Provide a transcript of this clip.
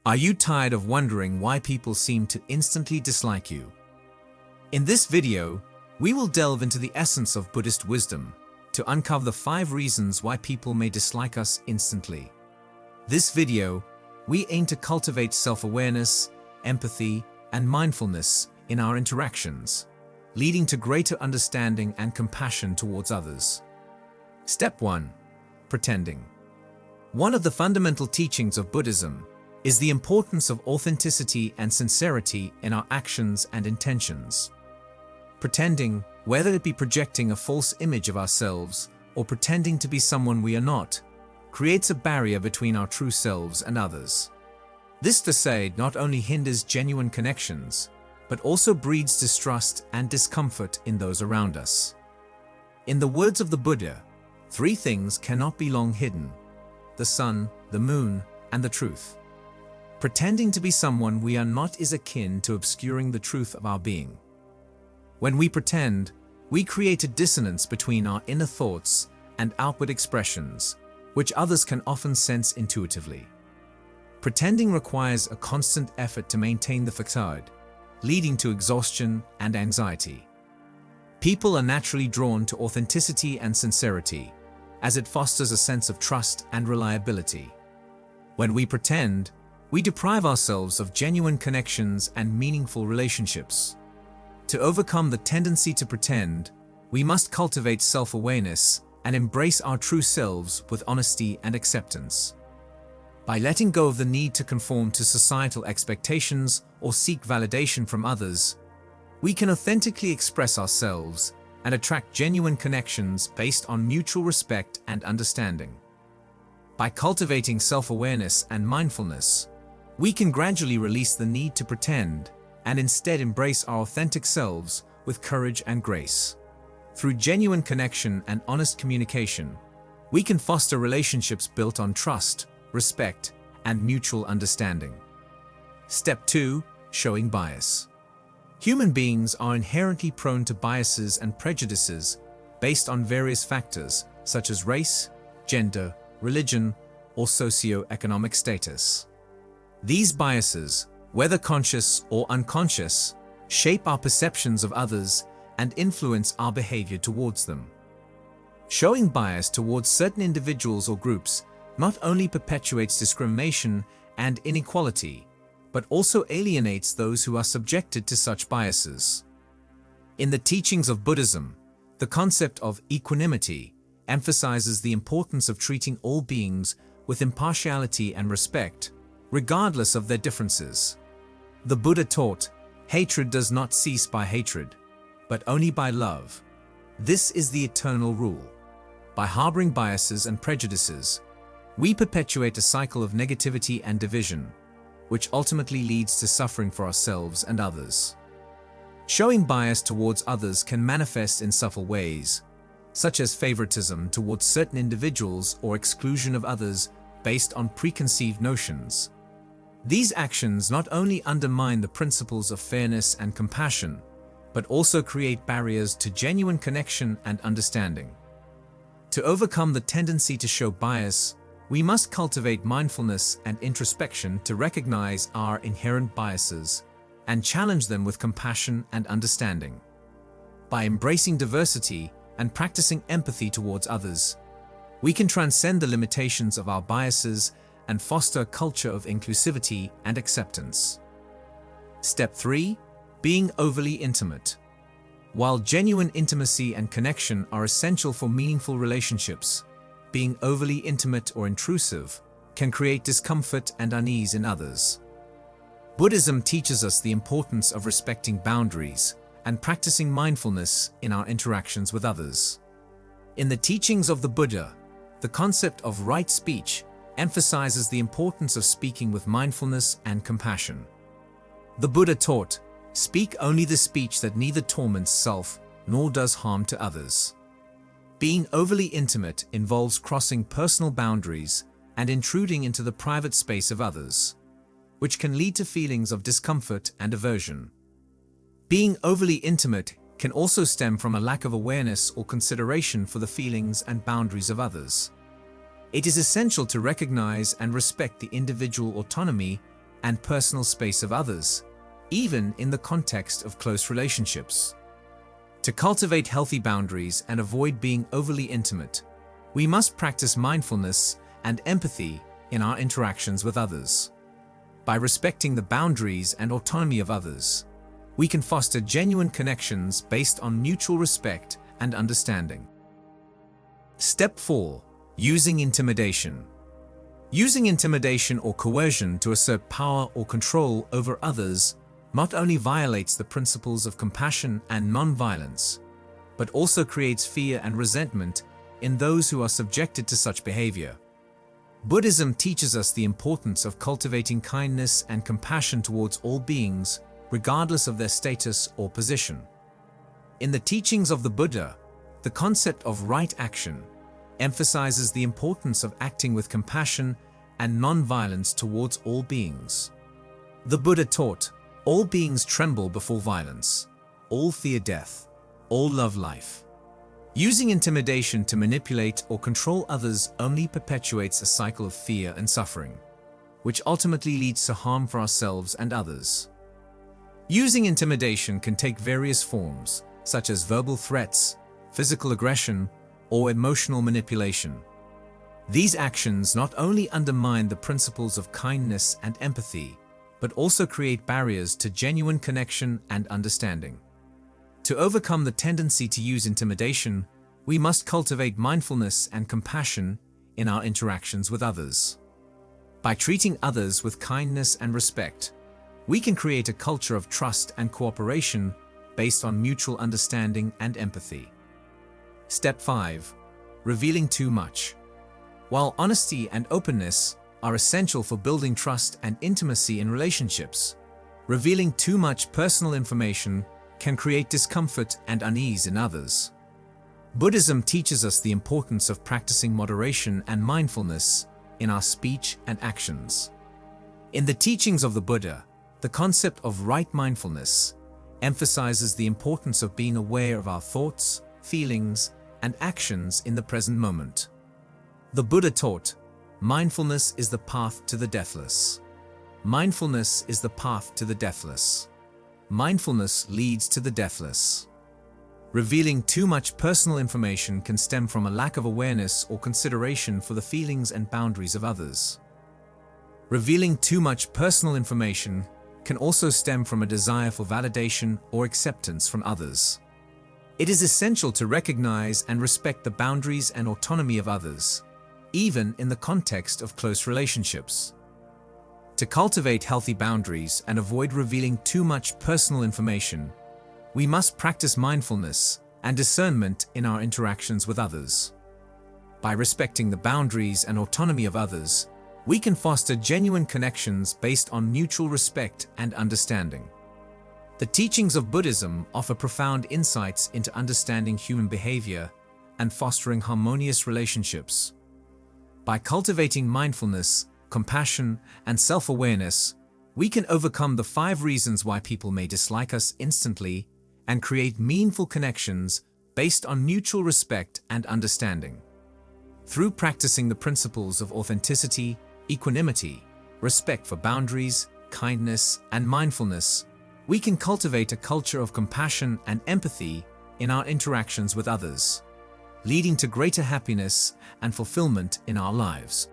Are you tired of wondering why people seem to instantly dislike you? In this video, we will delve into the essence of Buddhist wisdom to uncover the 5 reasons why people may dislike us instantly. This video, we aim to cultivate self-awareness, empathy, and mindfulness in our interactions, leading to greater understanding and compassion towards others. Step 1. Pretending. One of the fundamental teachings of Buddhism is the importance of authenticity and sincerity in our actions and intentions. Pretending, whether it be projecting a false image of ourselves or pretending to be someone we are not, creates a barrier between our true selves and others. This facade not only hinders genuine connections, but also breeds distrust and discomfort in those around us. In the words of the Buddha, 3 things cannot be long hidden: the sun, the moon, and the truth. Pretending to be someone we are not is akin to obscuring the truth of our being. When we pretend, we create a dissonance between our inner thoughts and outward expressions, which others can often sense intuitively. Pretending requires a constant effort to maintain the facade, leading to exhaustion and anxiety. People are naturally drawn to authenticity and sincerity, as it fosters a sense of trust and reliability. When we pretend, we deprive ourselves of genuine connections and meaningful relationships. To overcome the tendency to pretend, we must cultivate self-awareness and embrace our true selves with honesty and acceptance. By letting go of the need to conform to societal expectations or seek validation from others, we can authentically express ourselves and attract genuine connections based on mutual respect and understanding. By cultivating self-awareness and mindfulness, we can gradually release the need to pretend and instead embrace our authentic selves with courage and grace. Through genuine connection and honest communication, we can foster relationships built on trust, respect, and mutual understanding. Step 2. Showing bias. Human beings are inherently prone to biases and prejudices based on various factors such as race, gender, religion, or socio-economic status. These biases, whether conscious or unconscious, shape our perceptions of others and influence our behavior towards them. Showing bias towards certain individuals or groups not only perpetuates discrimination and inequality, but also alienates those who are subjected to such biases. In the teachings of Buddhism, the concept of equanimity emphasizes the importance of treating all beings with impartiality and respect, regardless of their differences. The Buddha taught, hatred does not cease by hatred, but only by love. This is the eternal rule. By harboring biases and prejudices, we perpetuate a cycle of negativity and division, which ultimately leads to suffering for ourselves and others. Showing bias towards others can manifest in subtle ways, such as favoritism towards certain individuals or exclusion of others based on preconceived notions. These actions not only undermine the principles of fairness and compassion, but also create barriers to genuine connection and understanding. To overcome the tendency to show bias, we must cultivate mindfulness and introspection to recognize our inherent biases and challenge them with compassion and understanding. By embracing diversity and practicing empathy towards others, we can transcend the limitations of our biases and foster a culture of inclusivity and acceptance. Step 3. Being overly intimate. While genuine intimacy and connection are essential for meaningful relationships, being overly intimate or intrusive can create discomfort and unease in others. Buddhism teaches us the importance of respecting boundaries and practicing mindfulness in our interactions with others. In the teachings of the Buddha, the concept of right speech emphasizes the importance of speaking with mindfulness and compassion. The Buddha taught, "Speak only the speech that neither torments self nor does harm to others." Being overly intimate involves crossing personal boundaries and intruding into the private space of others, which can lead to feelings of discomfort and aversion. Being overly intimate can also stem from a lack of awareness or consideration for the feelings and boundaries of others. It is essential to recognize and respect the individual autonomy and personal space of others, even in the context of close relationships. To cultivate healthy boundaries and avoid being overly intimate, we must practice mindfulness and empathy in our interactions with others. By respecting the boundaries and autonomy of others, we can foster genuine connections based on mutual respect and understanding. Step 4. Using intimidation. Using intimidation or coercion to assert power or control over others not only violates the principles of compassion and non-violence, but also creates fear and resentment in those who are subjected to such behavior. Buddhism teaches us the importance of cultivating kindness and compassion towards all beings, regardless of their status or position. In the teachings of the Buddha, the concept of right action emphasizes the importance of acting with compassion and non-violence towards all beings. The Buddha taught, "All beings tremble before violence, all fear death, all love life." Using intimidation to manipulate or control others only perpetuates a cycle of fear and suffering, which ultimately leads to harm for ourselves and others. Using intimidation can take various forms, such as verbal threats, physical aggression, or emotional manipulation. These actions not only undermine the principles of kindness and empathy, but also create barriers to genuine connection and understanding. To overcome the tendency to use intimidation, we must cultivate mindfulness and compassion in our interactions with others. By treating others with kindness and respect, we can create a culture of trust and cooperation based on mutual understanding and empathy. Step 5. Revealing too much. While honesty and openness are essential for building trust and intimacy in relationships, revealing too much personal information can create discomfort and unease in others. Buddhism teaches us the importance of practicing moderation and mindfulness in our speech and actions. In the teachings of the Buddha, the concept of right mindfulness emphasizes the importance of being aware of our thoughts, feelings, and actions in the present moment. The Buddha taught, "Mindfulness is the path to the deathless. Mindfulness is the path to the deathless. Mindfulness leads to the deathless." Revealing too much personal information can stem from a lack of awareness or consideration for the feelings and boundaries of others. Revealing too much personal information can also stem from a desire for validation or acceptance from others. It is essential to recognize and respect the boundaries and autonomy of others, even in the context of close relationships. To cultivate healthy boundaries and avoid revealing too much personal information, we must practice mindfulness and discernment in our interactions with others. By respecting the boundaries and autonomy of others, we can foster genuine connections based on mutual respect and understanding. The teachings of Buddhism offer profound insights into understanding human behavior and fostering harmonious relationships. By cultivating mindfulness, compassion, and self-awareness, we can overcome the 5 reasons why people may dislike us instantly and create meaningful connections based on mutual respect and understanding. Through practicing the principles of authenticity, equanimity, respect for boundaries, kindness, and mindfulness, we can cultivate a culture of compassion and empathy in our interactions with others, leading to greater happiness and fulfillment in our lives.